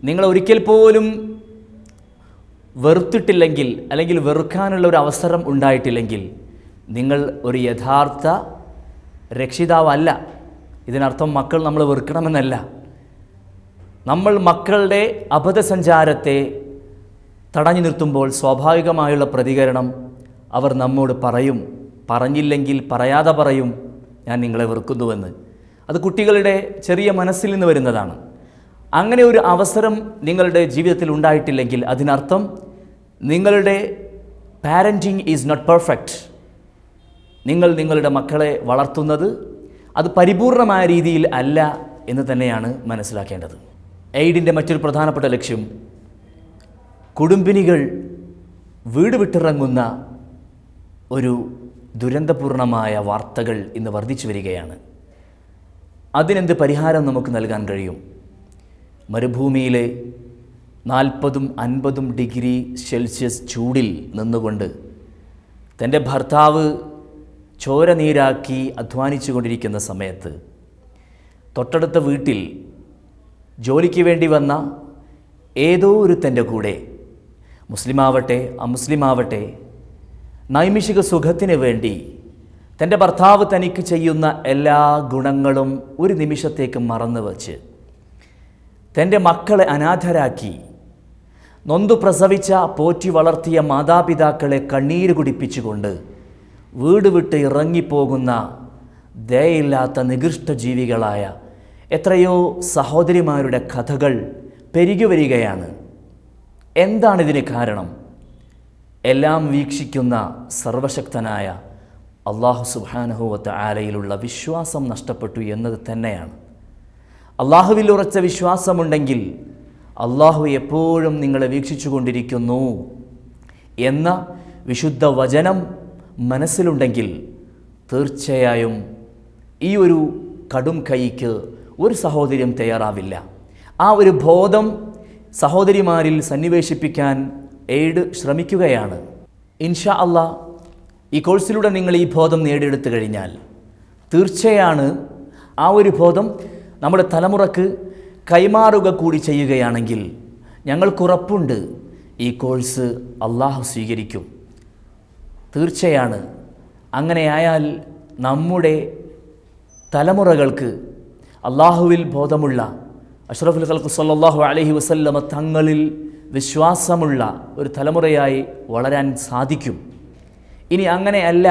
നിങ്ങൾ ഒരിക്കൽ പോലും വെറുത്തിട്ടില്ലെങ്കിൽ, അല്ലെങ്കിൽ വെറുക്കാനുള്ള ഒരു അവസരം ഉണ്ടായിട്ടില്ലെങ്കിൽ, നിങ്ങൾ ഒരു യഥാർത്ഥ രക്ഷിതാവല്ല. ഇതിനർത്ഥം മക്കൾ നമ്മൾ വെറുക്കണമെന്നല്ല. നമ്മൾ മക്കളുടെ അബദ്ധസഞ്ചാരത്തെ തടഞ്ഞു നിർത്തുമ്പോൾ സ്വാഭാവികമായുള്ള പ്രതികരണം അവർ നമ്മോട് പറയും, പറഞ്ഞില്ലെങ്കിൽ പറയാതെ പറയും, ഞാൻ നിങ്ങളെ വെറുക്കുന്നുവെന്ന്. അത് കുട്ടികളുടെ ചെറിയ മനസ്സിൽ നിന്ന് വരുന്നതാണ്. അങ്ങനെ ഒരു അവസരം നിങ്ങളുടെ ജീവിതത്തിൽ ഉണ്ടായിട്ടില്ലെങ്കിൽ അതിനർത്ഥം നിങ്ങളുടെ പാരൻറ്റിങ് ഈസ് നോട്ട് പെർഫെക്റ്റ്. നിങ്ങൾ നിങ്ങളുടെ മക്കളെ വളർത്തുന്നത് അത് പരിപൂർണമായ രീതിയിൽ അല്ല എന്ന് തന്നെയാണ് മനസ്സിലാക്കേണ്ടത്. എയ്ഡിൻ്റെ മറ്റൊരു പ്രധാനപ്പെട്ട ലക്ഷ്യം കുടുംബിനികൾ വീട് വിട്ടിറങ്ങുന്ന ഒരു ദുരന്തപൂർണമായ വാർത്തകൾ ഇന്ന് വർദ്ധിച്ചു വരികയാണ്. അതിനെന്ത് പരിഹാരം നമുക്ക് നൽകാൻ കഴിയും? മരുഭൂമിയിലെ 40-50 ഡിഗ്രി സെൽഷ്യസ് ചൂടിൽ നിന്നുകൊണ്ട് തൻ്റെ ഭർത്താവ് ചോര നീരാക്കി അധ്വാനിച്ചു കൊണ്ടിരിക്കുന്ന സമയത്ത് തൊട്ടടുത്ത വീട്ടിൽ ജോലിക്ക് വേണ്ടി വന്ന ഏതോ ഒരു തൻ്റെ കൂടെ, മുസ്ലിമാവട്ടെ അമുസ്ലിമാവട്ടെ, നൈമിഷിക സുഖത്തിന് വേണ്ടി തൻ്റെ ഭർത്താവ് തനിക്ക് ചെയ്യുന്ന എല്ലാ ഗുണങ്ങളും ഒരു നിമിഷത്തേക്ക് മറന്നു വച്ച് തൻ്റെ മക്കളെ അനാഥരാക്കി നൊന്തു പ്രസവിച്ച പോറ്റി വളർത്തിയ മാതാപിതാക്കളെ കണ്ണീര് കുടിപ്പിച്ചുകൊണ്ട് വീട് വിട്ട് ഇറങ്ങിപ്പോകുന്ന ദയയില്ലാത്ത നികൃഷ്ട ജീവികളായ എത്രയോ സഹോദരിമാരുടെ കഥകൾ പെരുകി വരികയാണ്. എന്താണിതിന് കാരണം? എല്ലാം വീക്ഷിക്കുന്ന സർവശക്തനായ അല്ലാഹു സുബ്ഹാനഹു വ തആലയിലുള്ള വിശ്വാസം നഷ്ടപ്പെട്ടു എന്നത് തന്നെയാണ്. അള്ളാഹുവിൽ ഉറച്ച വിശ്വാസമുണ്ടെങ്കിൽ അള്ളാഹു എപ്പോഴും നിങ്ങളെ വീക്ഷിച്ചു കൊണ്ടിരിക്കുന്നു എന്ന വിശുദ്ധ വചനം മനസ്സിലുണ്ടെങ്കിൽ തീർച്ചയായും ഈ ഒരു കടും കൈക്ക് ഒരു സഹോദരിയും തയ്യാറാവില്ല. ആ ഒരു ബോധം സഹോദരിമാരിൽ സന്നിവേശിപ്പിക്കാൻ എയ്ഡ് ശ്രമിക്കുകയാണ്. ഇൻഷാ അല്ലാഹ് ഈ കോഴ്സിലൂടെ നിങ്ങൾ ഈ ബോധം നേടിയെടുത്തു കഴിഞ്ഞാൽ തീർച്ചയാണ് ആ ഒരു ബോധം നമ്മുടെ തലമുറക്ക് കൈമാറുക കൂടി ചെയ്യുകയാണെങ്കിൽ ഞങ്ങൾക്കുറപ്പുണ്ട് ഈ കോഴ്സ് അള്ളാഹു സ്വീകരിക്കും. തീർച്ചയാണ്. അങ്ങനെയായാൽ നമ്മുടെ തലമുറകൾക്ക് അള്ളാഹുവിൽ ബോധമുള്ള അഷ്റഫുൽ ഖൽഖ് സ്വല്ലല്ലാഹു അലൈഹി വസല്ലമ തങ്ങളിൽ വിശ്വാസമുള്ള ഒരു തലമുറയായി വളരാൻ സാധിക്കും. ഇനി അങ്ങനെയല്ല,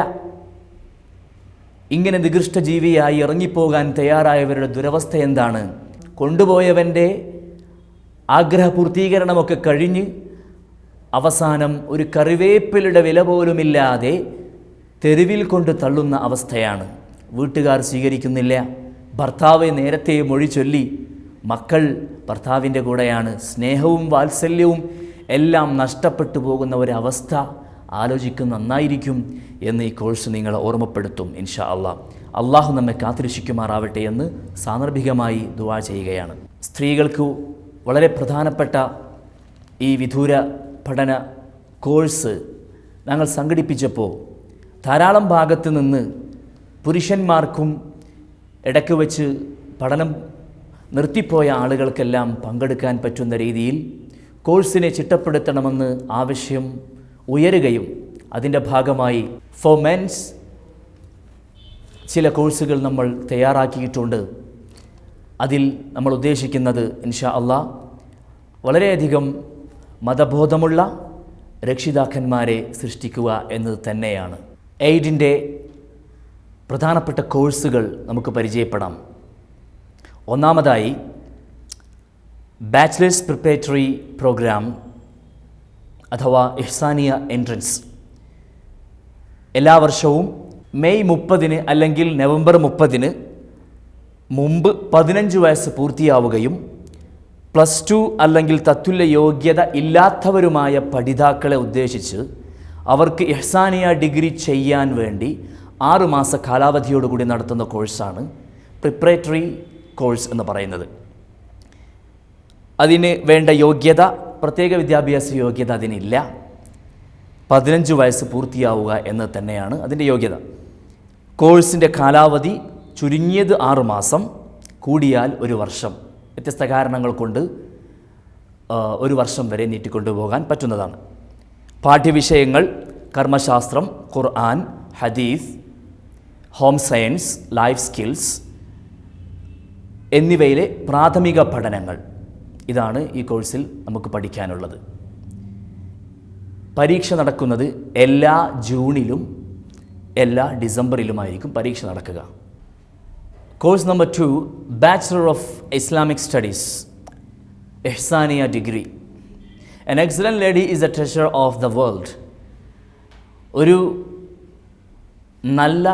ഇങ്ങനെ നികൃഷ്ട ജീവിയായി ഇറങ്ങിപ്പോകാൻ തയ്യാറായവരുടെ ദുരവസ്ഥ എന്താണ്? കൊണ്ടുപോയവൻ്റെ ആഗ്രഹപൂർത്തീകരണമൊക്കെ കഴിഞ്ഞ് അവസാനം ഒരു കറിവേപ്പിലയുടെ വില പോലുമില്ലാതെ തെരുവിൽ കൊണ്ട് തള്ളുന്ന അവസ്ഥയാണ്. വീട്ടുകാർ സ്വീകരിക്കുന്നില്ല. ഭർത്താവ് നേരത്തെ മൊഴി ചൊല്ലി, മക്കൾ ഭർത്താവിൻ്റെ കൂടെയാണ്. സ്നേഹവും വാത്സല്യവും എല്ലാം നഷ്ടപ്പെട്ടു പോകുന്ന ഒരവസ്ഥ ആലോചിക്കുന്ന നന്നായിരിക്കും എന്ന് ഈ കോഴ്സ് നിങ്ങളെ ഓർമ്മപ്പെടുത്തും. ഇൻഷാ അല്ലാഹ്. അള്ളാഹു നമ്മെ കാത്തിരക്ഷിക്കുമാറാവട്ടെ എന്ന് സാന്ദർഭികമായി ദുആ ചെയ്യുകയാണ്. സ്ത്രീകൾക്ക് വളരെ പ്രധാനപ്പെട്ട ഈ വിദൂര പഠന കോഴ്സ് ഞങ്ങൾ സംഘടിപ്പിച്ചപ്പോൾ ധാരാളം ഭാഗത്ത് നിന്ന് പുരുഷന്മാർക്കും ഇടയ്ക്ക് വെച്ച് പഠനം നിർത്തിപ്പോയ ആളുകൾക്കെല്ലാം പങ്കെടുക്കാൻ പറ്റുന്ന രീതിയിൽ കോഴ്സിനെ ചിട്ടപ്പെടുത്തണമെന്ന് ആവശ്യം ഉയരുകയും അതിൻ്റെ ഭാഗമായി ഫോർ മെൻസ് ചില കോഴ്സുകൾ നമ്മൾ തയ്യാറാക്കിയിട്ടുണ്ട്. അതിൽ നമ്മൾ ഉദ്ദേശിക്കുന്നത് ഇൻഷാ അല്ലാഹ് വളരെയധികം മതബോധമുള്ള രക്ഷിതാക്കന്മാരെ സൃഷ്ടിക്കുക എന്നത് തന്നെയാണ്. എയ്ഡിൻ്റെ പ്രധാനപ്പെട്ട കോഴ്സുകൾ നമുക്ക് പരിചയപ്പെടാം. ഒന്നാമതായി ബാച്ചിലേഴ്സ് പ്രിപ്പറേറ്ററി പ്രോഗ്രാം അഥവാ ഇഹ്സാനിയ എൻട്രൻസ്. എല്ലാ വർഷവും മെയ് 30 അല്ലെങ്കിൽ നവംബർ 30 മുമ്പ് 15 വയസ്സ് പൂർത്തിയാവുകയും +2 അല്ലെങ്കിൽ തത്തുല്യ യോഗ്യത ഇല്ലാത്തവരുമായ പഠിതാക്കളെ ഉദ്ദേശിച്ച് അവർക്ക് ഇഹ്സാനിയ ഡിഗ്രി ചെയ്യാൻ വേണ്ടി 6 മാസ കാലാവധിയോടുകൂടി നടത്തുന്ന കോഴ്സാണ് പ്രിപ്പറേറ്ററി കോഴ്സ് എന്ന് പറയുന്നത്. അതിന് വേണ്ട യോഗ്യത, പ്രത്യേക വിദ്യാഭ്യാസ യോഗ്യത അതിനില്ല. 15 വയസ്സ് പൂർത്തിയാവുക എന്നത് തന്നെയാണ് അതിൻ്റെ യോഗ്യത. കോഴ്സിൻ്റെ കാലാവധി ചുരുങ്ങിയത് 6 മാസം, കൂടിയാൽ 1 വർഷം. വ്യത്യസ്ത കാരണങ്ങൾ കൊണ്ട് ഒരു വർഷം വരെ നീട്ടിക്കൊണ്ടുപോകാൻ പറ്റുന്നതാണ്. പാഠ്യവിഷയങ്ങൾ കർമ്മശാസ്ത്രം, ഖുർആൻ, ഹദീസ്, ഹോം സയൻസ്, ലൈഫ് സ്കിൽസ് എന്നിവയിലെ പ്രാഥമിക പഠനങ്ങൾ, ഇതാണ് ഈ കോഴ്സിൽ നമുക്ക് പഠിക്കാനുള്ളത്. പരീക്ഷ നടക്കുന്നത് എല്ലാ ജൂണിലും എല്ലാ ഡിസംബറിലുമായിരിക്കും പരീക്ഷ നടക്കുക. Course number 2, bachelor of Islamic studies, Ihsaniya degree. An excellent lady is a treasure of the world. ഒരു നല്ല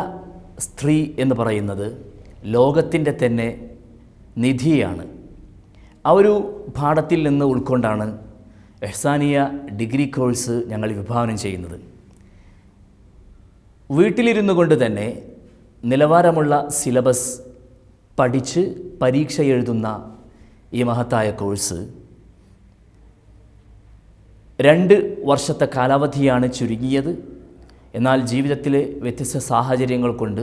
സ്ത്രീ എന്ന് പറയുന്നത് ലോകത്തിൻ്റെ തന്നെ നിധിയാണ്. ആ ഒരു പാഠത്തിൽ നിന്ന് ഉൾക്കൊണ്ടാണ് ഇഹ്സാനിയ ഡിഗ്രി കോഴ്സ് ഞങ്ങൾ വിഭാവനം ചെയ്യുന്നത്. വീട്ടിലിരുന്നു കൊണ്ട് തന്നെ നിലവാരമുള്ള സിലബസ് പഠിച്ച് പരീക്ഷ എഴുതുന്ന ഈ മഹത്തായ കോഴ്സ് 2 വർഷത്തെ കാലാവധിയാണ് ചുരുങ്ങിയത്. എന്നാൽ ജീവിതത്തിലെ വ്യത്യസ്ത സാഹചര്യങ്ങൾ കൊണ്ട്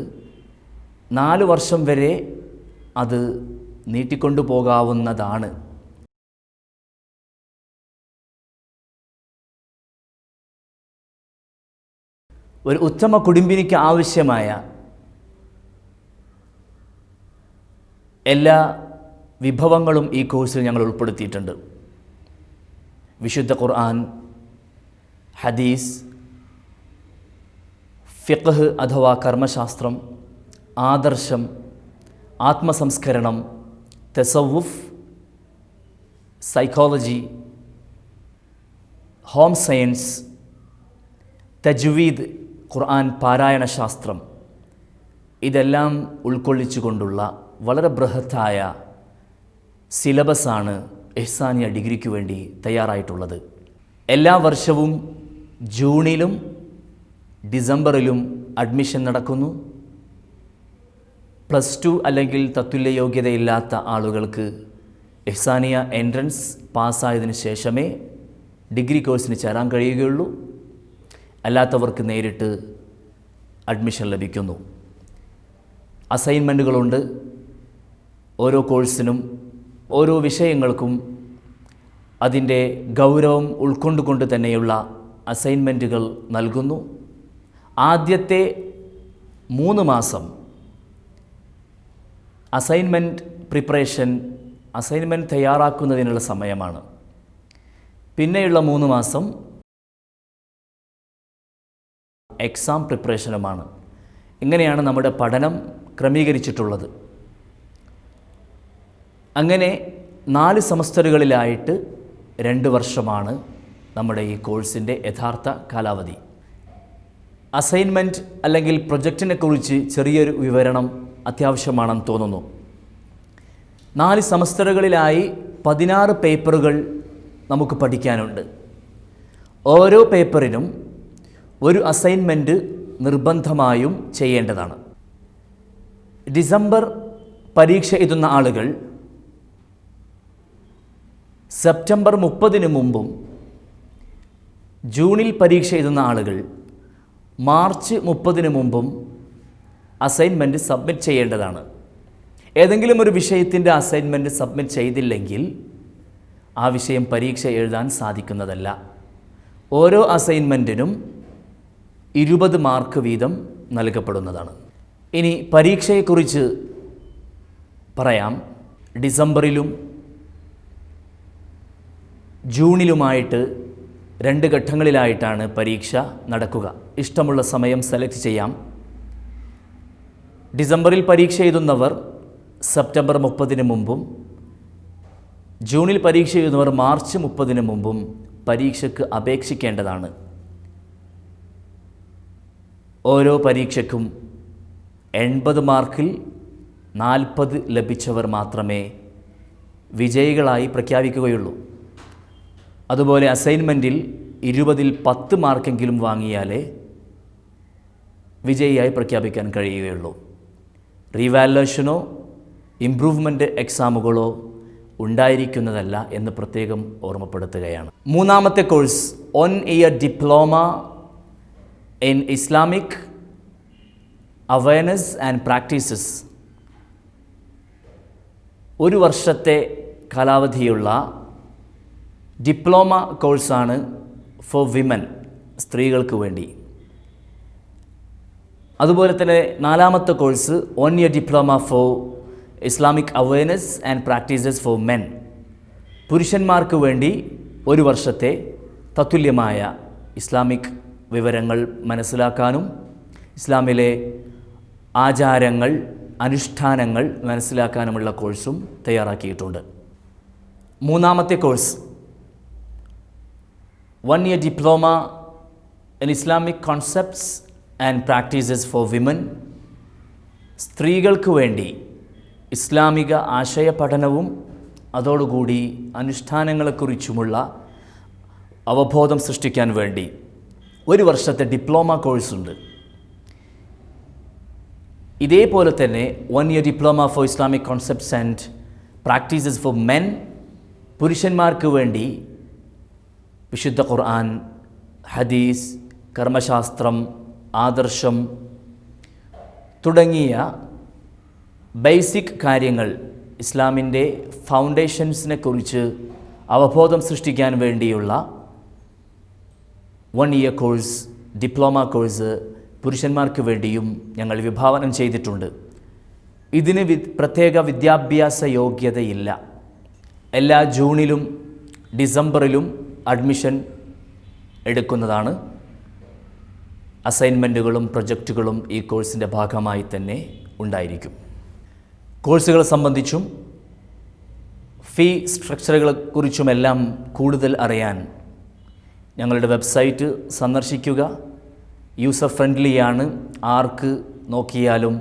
4 വർഷം വരെ അത് നീട്ടിക്കൊണ്ടു പോകാവുന്നതാണ്. ഒരു ഉത്തമ കുടുംബിനിക്ക് ആവശ്യമായ എല്ലാ വിഭവങ്ങളും ഈ കോഴ്സിൽ ഞങ്ങൾ ഉൾപ്പെടുത്തിയിട്ടുണ്ട്. വിശുദ്ധ ഖുർആൻ, ഹദീസ്, ഫിഖ്ഹ് അഥവാ കർമ്മശാസ്ത്രം, ആദർശം, ആത്മസംസ്കരണം, തസവുഫ്, സൈക്കോളജി, ഹോം സയൻസ്, തജ്വീദ്, ഖുർആൻ പാരായണ ശാസ്ത്രം, ഇതെല്ലാം ഉൾക്കൊള്ളിച്ചുകൊണ്ടുള്ള വളരെ ബൃഹത്തായ സിലബസാണ് ഇഹ്സാനിയ ഡിഗ്രിക്ക് വേണ്ടി തയ്യാറായിട്ടുള്ളത്. എല്ലാ വർഷവും ജൂണിലും ഡിസംബറിലും അഡ്മിഷൻ നടക്കുന്നു. +2 അല്ലെങ്കിൽ തത്തുല്യ യോഗ്യതയില്ലാത്ത ആളുകൾക്ക് ഇഹ്സാനിയ എൻട്രൻസ് പാസ്സായതിനു ശേഷമേ ഡിഗ്രി കോഴ്സിന് ചേരാൻ കഴിയുകയുള്ളൂ. അല്ലാത്തവർക്ക് നേരിട്ട് അഡ്മിഷൻ ലഭിക്കുന്നു. അസൈൻമെൻറ്റുകളുണ്ട്. ഓരോ കോഴ്സിനും ഓരോ വിഷയങ്ങൾക്കും അതിൻ്റെ ഗൗരവം ഉൾക്കൊണ്ടുകൊണ്ട് തന്നെയുള്ള അസൈൻമെൻറ്റുകൾ നൽകുന്നു. ആദ്യത്തെ 3 മാസം അസൈൻമെൻറ്റ് പ്രിപ്പറേഷൻ, അസൈൻമെൻറ്റ് തയ്യാറാക്കുന്നതിനുള്ള സമയമാണ്. പിന്നെയുള്ള 3 മാസം എക്സാം പ്രിപ്പറേഷനുമാണ്. ഇങ്ങനെയാണ് നമ്മുടെ പഠനം ക്രമീകരിച്ചിട്ടുള്ളത്. അങ്ങനെ 4 സെമസ്റ്ററുകളിലായിട്ട് 2 വർഷമാണ് നമ്മുടെ ഈ കോഴ്സിൻ്റെ യഥാർത്ഥ കാലാവധി. അസൈൻമെൻറ്റ് അല്ലെങ്കിൽ പ്രൊജക്റ്റിനെ കുറിച്ച് ചെറിയൊരു വിവരണം അത്യാവശ്യമാണെന്ന് തോന്നുന്നു. 4 സെമസ്റ്ററുകളിലായി 16 പേപ്പറുകൾ നമുക്ക് പഠിക്കാനുണ്ട്. ഓരോ പേപ്പറിനും ഒരു അസൈൻമെൻറ്റ് നിർബന്ധമായും ചെയ്യേണ്ടതാണ്. ഡിസംബർ പരീക്ഷ എഴുതുന്ന ആളുകൾ സെപ്റ്റംബർ 30 മുമ്പും, ജൂണിൽ പരീക്ഷ എഴുതുന്ന ആളുകൾ മാർച്ച് 30 മുമ്പും അസൈൻമെൻറ്റ് സബ്മിറ്റ് ചെയ്യേണ്ടതാണ്. ഏതെങ്കിലും ഒരു വിഷയത്തിൻ്റെ അസൈൻമെൻറ്റ് സബ്മിറ്റ് ചെയ്തില്ലെങ്കിൽ ആ വിഷയം പരീക്ഷ എഴുതാൻ സാധിക്കുന്നതല്ല. ഓരോ അസൈൻമെൻറ്റിനും 20 മാർക്ക് വീതം നൽകപ്പെടുന്നതാണ്. ഇനി പരീക്ഷയെക്കുറിച്ച് പറയാം. ഡിസംബറിലും ജൂണിലുമായിട്ട് 2 ഘട്ടങ്ങളിലായിട്ടാണ് പരീക്ഷ നടക്കുക. ഇഷ്ടമുള്ള സമയം സെലക്ട് ചെയ്യാം. ഡിസംബറിൽ പരീക്ഷ എഴുതുന്നവർ സെപ്റ്റംബർ 30 മുമ്പും, ജൂണിൽ പരീക്ഷ എഴുതുന്നവർ മാർച്ച് 30 മുമ്പും പരീക്ഷയ്ക്ക് അപേക്ഷിക്കേണ്ടതാണ്. ഓരോ പരീക്ഷയ്ക്കും 80 മാർക്കിൽ 40 ലഭിച്ചവർ മാത്രമേ വിജയികളായി പ്രഖ്യാപിക്കുകയുള്ളൂ. അതുപോലെ അസൈൻമെൻറ്റിൽ 20ൽ 10 മാർക്കെങ്കിലും വാങ്ങിയാലേ വിജയിയായി പ്രഖ്യാപിക്കാൻ കഴിയുകയുള്ളൂ. റീവാലുവേഷനോ ഇംപ്രൂവ്മെൻറ്റ് എക്സാമുകളോ ഉണ്ടായിരിക്കുന്നതല്ല എന്ന് പ്രത്യേകം ഓർമ്മപ്പെടുത്തുകയാണ്. 3ാമത്തെ course 1 year diploma in Islamic awareness and practices. 1 വർഷത്തെ കാലാവധിയുള്ള ഡിപ്ലോമ കോഴ്സാണ് ഫോർ വിമൻ, സ്ത്രീകൾക്ക് വേണ്ടി. അതുപോലെ തന്നെ 4ാമത്തെ course 1 year diploma for Islamic awareness and practices for men, പുരുഷന്മാർക്ക് വേണ്ടി 1 വർഷത്തെ തത്തുല്യമായ ഇസ്ലാമിക് വിവരങ്ങൾ മനസ്സിലാക്കാനും ഇസ്ലാമിലെ ആചാരങ്ങൾ, അനുഷ്ഠാനങ്ങൾ മനസ്സിലാക്കാനുമുള്ള കോഴ്സും തയ്യാറാക്കിയിട്ടുണ്ട്. 3ാമത്തെ course 1 year diploma in Islamic concepts and practices for women, സ്ത്രീകൾക്ക് വേണ്ടി ഇസ്ലാമിക ആശയ പഠനവും അതോടുകൂടി അനുഷ്ഠാനങ്ങളെക്കുറിച്ചുമുള്ള അവബോധം സൃഷ്ടിക്കാൻ വേണ്ടി 1 വർഷത്തെ ഡിപ്ലോമ കോഴ്സുണ്ട്. ഇതേപോലെ തന്നെ 1 year diploma for Islamic concepts and practices for men, പുരുഷന്മാർക്ക് വേണ്ടി വിശുദ്ധ ഖുർആൻ, ഹദീസ്, കർമ്മശാസ്ത്രം, ആദർശം തുടങ്ങിയ ബേസിക് കാര്യങ്ങൾ, ഇസ്ലാമിൻ്റെ ഫൗണ്ടേഷൻസിനെ കുറിച്ച് അവബോധം സൃഷ്ടിക്കാൻ വേണ്ടിയുള്ള 1 year കോഴ്സ്, ഡിപ്ലോമ കോഴ്സ് പുരുഷന്മാർക്ക് വേണ്ടിയും ഞങ്ങൾ വിഭാവനം ചെയ്തിട്ടുണ്ട്. ഇതിന് പ്രത്യേക വിദ്യാഭ്യാസ യോഗ്യതയില്ല. എല്ലാ ജൂണിലും ഡിസംബറിലും അഡ്മിഷൻ എടുക്കുന്നതാണ്. അസൈൻമെൻറ്റുകളും പ്രൊജക്റ്റുകളും ഈ കോഴ്സിൻ്റെ ഭാഗമായി തന്നെ ഉണ്ടായിരിക്കും. കോഴ്സുകൾ സംബന്ധിച്ചും ഫീ സ്ട്രക്ചറുകളെക്കുറിച്ചുമെല്ലാം കൂടുതൽ അറിയാൻ ഞങ്ങളുടെ വെബ്സൈറ്റ് സന്ദർശിക്കുക. യൂസർ ഫ്രണ്ട്ലിയാണ്. ആർക്ക് നോക്കിയാലും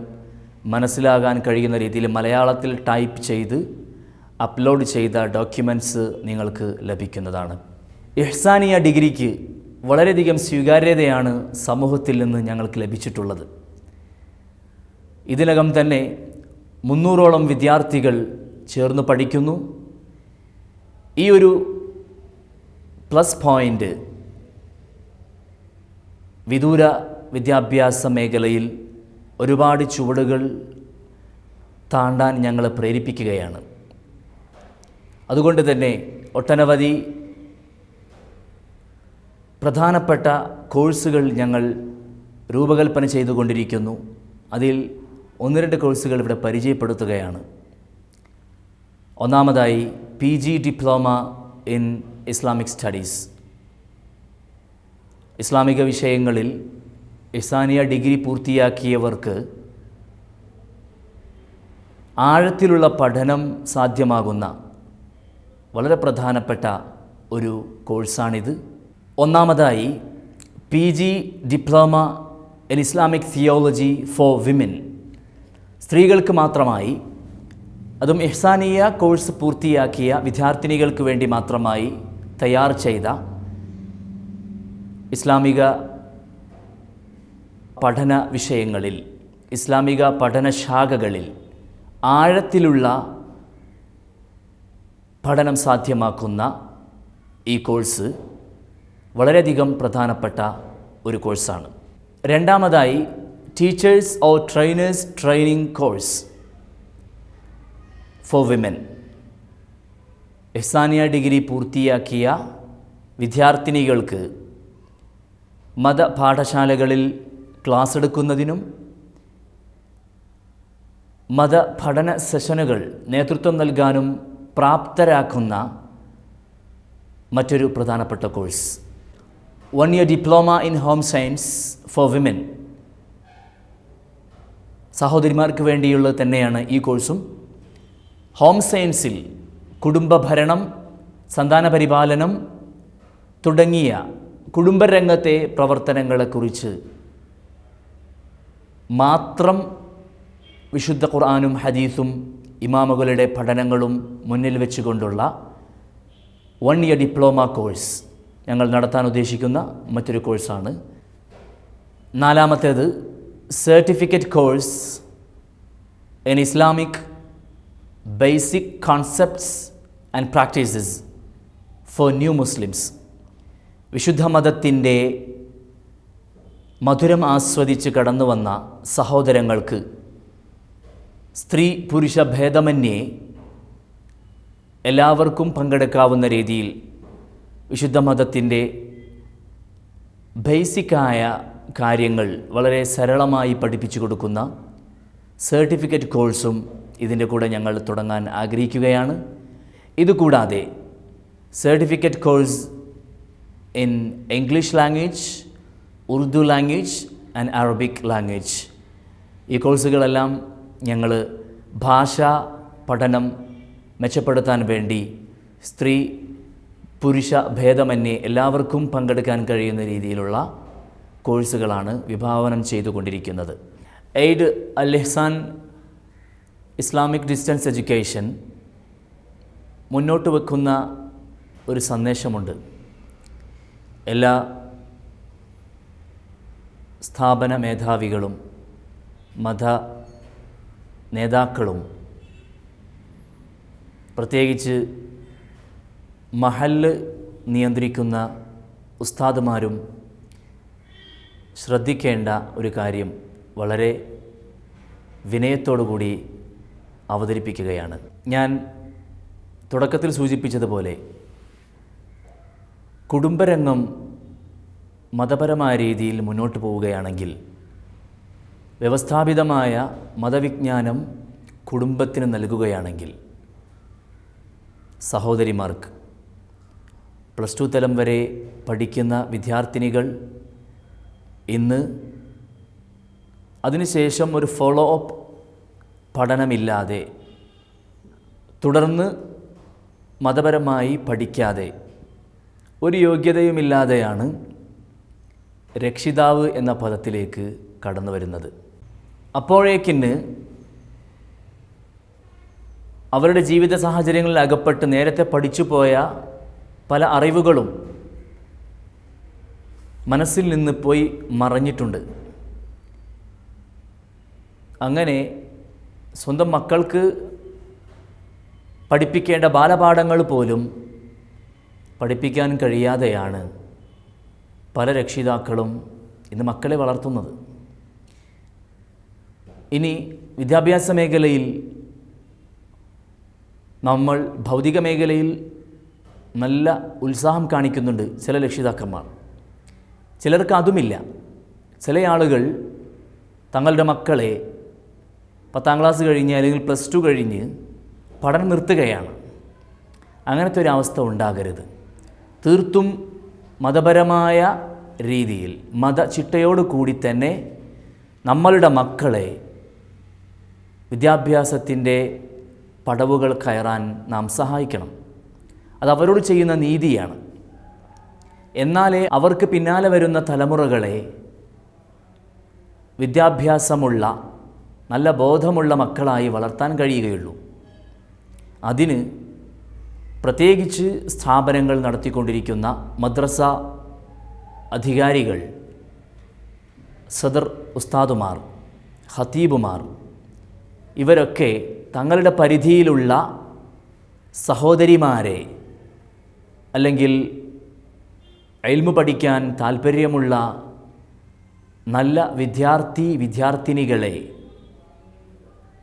മനസ്സിലാകാൻ കഴിയുന്ന രീതിയിൽ മലയാളത്തിൽ ടൈപ്പ് ചെയ്ത് അപ്ലോഡ് ചെയ്ത ഡോക്യുമെൻറ്റ്സ് നിങ്ങൾക്ക് ലഭിക്കുന്നതാണ്. ഇഹ്സാനിയ ഡിഗ്രിക്ക് വളരെയധികം സ്വീകാര്യതയാണ് സമൂഹത്തിൽ നിന്ന് ഞങ്ങൾക്ക് ലഭിച്ചിട്ടുള്ളത്. ഇതിനകം തന്നെ 300ഓളം വിദ്യാർത്ഥികൾ ചേർന്ന് പഠിക്കുന്നു. ഈ ഒരു പ്ലസ് പോയിൻ്റ് വിദൂര വിദ്യാഭ്യാസ മേഖലയിൽ ഒരുപാട് ചുവടുകൾ താണ്ടാൻ ഞങ്ങളെ പ്രേരിപ്പിക്കുകയാണ്. അതുകൊണ്ട് തന്നെ ഒട്ടനവധി പ്രധാനപ്പെട്ട കോഴ്സുകൾ ഞങ്ങൾ രൂപകൽപ്പന ചെയ്തുകൊണ്ടിരിക്കുന്നു. അതിൽ 1-2 കോഴ്സുകൾ ഇവിടെ പരിചയപ്പെടുത്തുകയാണ്. ഒന്നാമതായി PG diploma in Islamic studies. ഇസ്ലാമിക വിഷയങ്ങളിൽ ഇഹ്സാനിയ ഡിഗ്രി പൂർത്തിയാക്കിയവർക്ക് ആഴത്തിലുള്ള പഠനം സാധ്യമാകുന്ന വളരെ പ്രധാനപ്പെട്ട ഒരു കോഴ്സാണിത്. ഒന്നാമതായി PG diploma in Islamic theology four women, സ്ത്രീകൾക്ക് മാത്രമായി, അതും ഇഹ്സാനിയ കോഴ്സ് പൂർത്തിയാക്കിയ വിദ്യാർത്ഥിനികൾക്ക് വേണ്ടി മാത്രമായി തയ്യാർ ചെയ്ത ഇസ്ലാമിക പഠന വിഷയങ്ങളിൽ, ഇസ്ലാമിക പഠനശാഖകളിൽ ആഴത്തിലുള്ള പഠനം സാധ്യമാക്കുന്ന ഈ കോഴ്സ് വളരെയധികം പ്രധാനപ്പെട്ട ഒരു കോഴ്സാണ്. രണ്ടാമതായി teachers or trainers training course for women. Ihsaniya degree പൂർത്തിയാക്കിയ വിദ്യാർത്ഥിനികൾക്ക് മതപാഠശാലകളിൽ ക്ലാസ് എടുക്കുന്നതിനും മതപഠന സെഷനുകൾ നേതൃത്വം നൽകാനും പ്രാപ്തരാക്കുന്ന മറ്റൊരു പ്രധാനപ്പെട്ട course 1 year diploma in home science for women. സഹോദരിമാർക്ക് വേണ്ടിയുള്ളത് തന്നെയാണ് ഈ കോഴ്സും. ഹോം സയൻസിൽ കുടുംബഭരണം, സന്താനപരിപാലനം തുടങ്ങിയ കുടുംബരംഗത്തെ പ്രവർത്തനങ്ങളെക്കുറിച്ച് മാത്രം വിശുദ്ധ ഖുർആനും ഹദീസും ഇമാമുകളുടെ പഠനങ്ങളും മുന്നിൽ വെച്ചുകൊണ്ടുള്ള 1 year ഡിപ്ലോമ കോഴ്സ് ഞങ്ങൾ നടത്താൻ ഉദ്ദേശിക്കുന്ന മറ്റൊരു കോഴ്സാണ്. നാലാമത്തേത് certificate course in Islamic basic concepts and practices for new Muslims. വിശുദ്ധ മതത്തിൻ്റെ മധുരം ആസ്വദിച്ച് കടന്നു വന്ന സഹോദരങ്ങൾക്ക് സ്ത്രീ പുരുഷ ഭേദമന്യേ എല്ലാവർക്കും പങ്കെടുക്കാവുന്ന രീതിയിൽ വിശുദ്ധ മതത്തിൻ്റെ ബേസിക്കായ കാര്യങ്ങൾ വളരെ സരളമായി പഠിപ്പിച്ചു കൊടുക്കുന്ന സർട്ടിഫിക്കറ്റ് കോഴ്സും ഇതിൻ്റെ കൂടെ ഞങ്ങൾ തുടങ്ങാൻ ആഗ്രഹിക്കുകയാണ്. ഇതുകൂടാതെ certificate course in English language, Urdu language and Arabic language, ഈ കോഴ്സുകളെല്ലാം ഞങ്ങൾ ഭാഷാ പഠനം മെച്ചപ്പെടുത്താൻ വേണ്ടി സ്ത്രീ പുരുഷ ഭേദമന്യേ എല്ലാവർക്കും പങ്കെടുക്കാൻ കഴിയുന്ന രീതിയിലുള്ള കോഴ്സുകളാണ് വിഭാവനം ചെയ്തുകൊണ്ടിരിക്കുന്നത്. എയ്ഡ് അൽ ഇഹ്സാൻ ഇസ്ലാമിക് ഡിസ്റ്റൻസ് എഡ്യൂക്കേഷൻ മുന്നോട്ട് വെക്കുന്ന ഒരു സന്ദേശമുണ്ട്. എല്ലാ സ്ഥാപന മേധാവികളും മത നേതാക്കളും പ്രത്യേകിച്ച് മഹല്ല് നിയന്ത്രിക്കുന്ന ഉസ്താദുമാരും ശ്രദ്ധിക്കേണ്ട ഒരു കാര്യം വളരെ വിനയത്തോടുകൂടി അവതരിപ്പിക്കുകയാണ്. ഞാൻ തുടക്കത്തിൽ സൂചിപ്പിച്ചതുപോലെ കുടുംബരംഗം മതപരമായ രീതിയിൽ മുന്നോട്ട് പോവുകയാണെങ്കിൽ, വ്യവസ്ഥാപിതമായ മതവിജ്ഞാനം കുടുംബത്തിന് നൽകുകയാണെങ്കിൽ, സഹോദരിമാർക്ക് +2 തലം വരെ പഠിക്കുന്ന വിദ്യാർത്ഥിനികൾ ഇന്ന് അതിനുശേഷം ഒരു ഫോളോ അപ്പ് പഠനമില്ലാതെ, തുടർന്ന് മതപരമായി പഠിക്കാതെ, ഒരു യോഗ്യതയുമില്ലാതെയാണ് രക്ഷിതാവ് എന്ന പദത്തിലേക്ക് കടന്നു വരുന്നത്. അപ്പോഴേക്കിന് അവരുടെ ജീവിത സാഹചര്യങ്ങളിൽ അകപ്പെട്ട് നേരത്തെ പഠിച്ചു പോയ പല അറിവുകളും മനസ്സിൽ നിന്ന് പോയി മറഞ്ഞിട്ടുണ്ട്. അങ്ങനെ സ്വന്തം മക്കൾക്ക് പഠിപ്പിക്കേണ്ട ബാലപാഠങ്ങൾ പോലും പഠിപ്പിക്കാൻ കഴിയാതെയാണ് പല രക്ഷിതാക്കളും ഇന്ന് മക്കളെ വളർത്തുന്നത്. ഇനി വിദ്യാഭ്യാസ മേഖലയിൽ നമ്മൾ ഭൗതിക മേഖലയിൽ നല്ല ഉത്സാഹം കാണിക്കുന്നുണ്ട് ചില രക്ഷിതാക്കന്മാർ. ചിലർക്ക് അതുമില്ല. ചില ആളുകൾ തങ്ങളുടെ മക്കളെ 10ാം ക്ലാസ് കഴിഞ്ഞ് അല്ലെങ്കിൽ +2 കഴിഞ്ഞ് പഠനം നിർത്തുകയാണ്. അങ്ങനത്തെ ഒരു അവസ്ഥ ഉണ്ടാകരുത്. തീർത്തും മതപരമായ രീതിയിൽ മതചിട്ടയോട് കൂടി തന്നെ നമ്മളുടെ മക്കളെ വിദ്യാഭ്യാസത്തിൻ്റെ പടവുകൾ കയറാൻ നാം സഹായിക്കണം. അത് അവരോട് ചെയ്യുന്ന നീതിയാണ്. എന്നാലേ അവർക്ക് പിന്നാലെ വരുന്ന തലമുറകളെ വിദ്യാഭ്യാസമുള്ള നല്ല ബോധമുള്ള മക്കളായി വളർത്താൻ കഴിയുകയുള്ളൂ. അതിന് പ്രത്യേകിച്ച് സ്ഥാപനങ്ങൾ നടത്തിക്കൊണ്ടിരിക്കുന്ന മദ്രസ അധികാരികൾ, സദർ ഉസ്താദുമാർ, ഖതീബുമാർ, ഇവരൊക്കെ തങ്ങളുടെ പരിധിയിലുള്ള സഹോദരിമാരെ അല്ലെങ്കിൽ ഇൽമു പഠിക്കാൻ താല്പര്യമുള്ള നല്ല വിദ്യാർത്ഥിനികളെ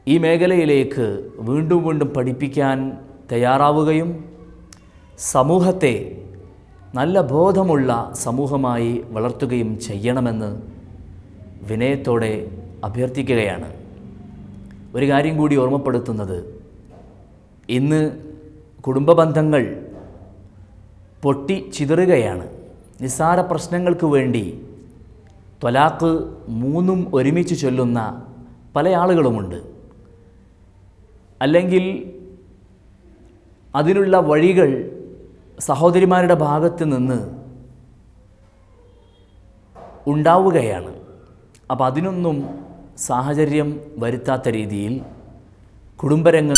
ഈ മേഖലയിലേക്ക് വീണ്ടും വീണ്ടും പഠിപ്പിക്കാൻ തയ്യാറാവുകയും സമൂഹത്തെ നല്ല ബോധമുള്ള സമൂഹമായി വളർത്തുകയും ചെയ്യണമെന്ന് വിനയത്തോടെ അഭ്യർത്ഥിക്കുകയാണ്. ഒരു കാര്യം കൂടി ഓർമ്മപ്പെടുത്തുന്നത്, ഇന്ന് കുടുംബ ബന്ധങ്ങൾ പൊട്ടി ചിതറുകയാണ്. നിസ്സാര പ്രശ്നങ്ങൾക്ക് വേണ്ടി ത്വലാഖ് 3 ഒരുമിച്ച് ചൊല്ലുന്ന പല ആളുകളുമുണ്ട്. അല്ലെങ്കിൽ അതിനുള്ള വഴികൾ സഹോദരിമാരുടെ ഭാഗത്ത് നിന്ന് ഉണ്ടാവുകയാണ്. അപ്പോൾ അതിനൊന്നും സാഹചര്യം വരുത്താത്ത രീതിയിൽ കുടുംബരംഗം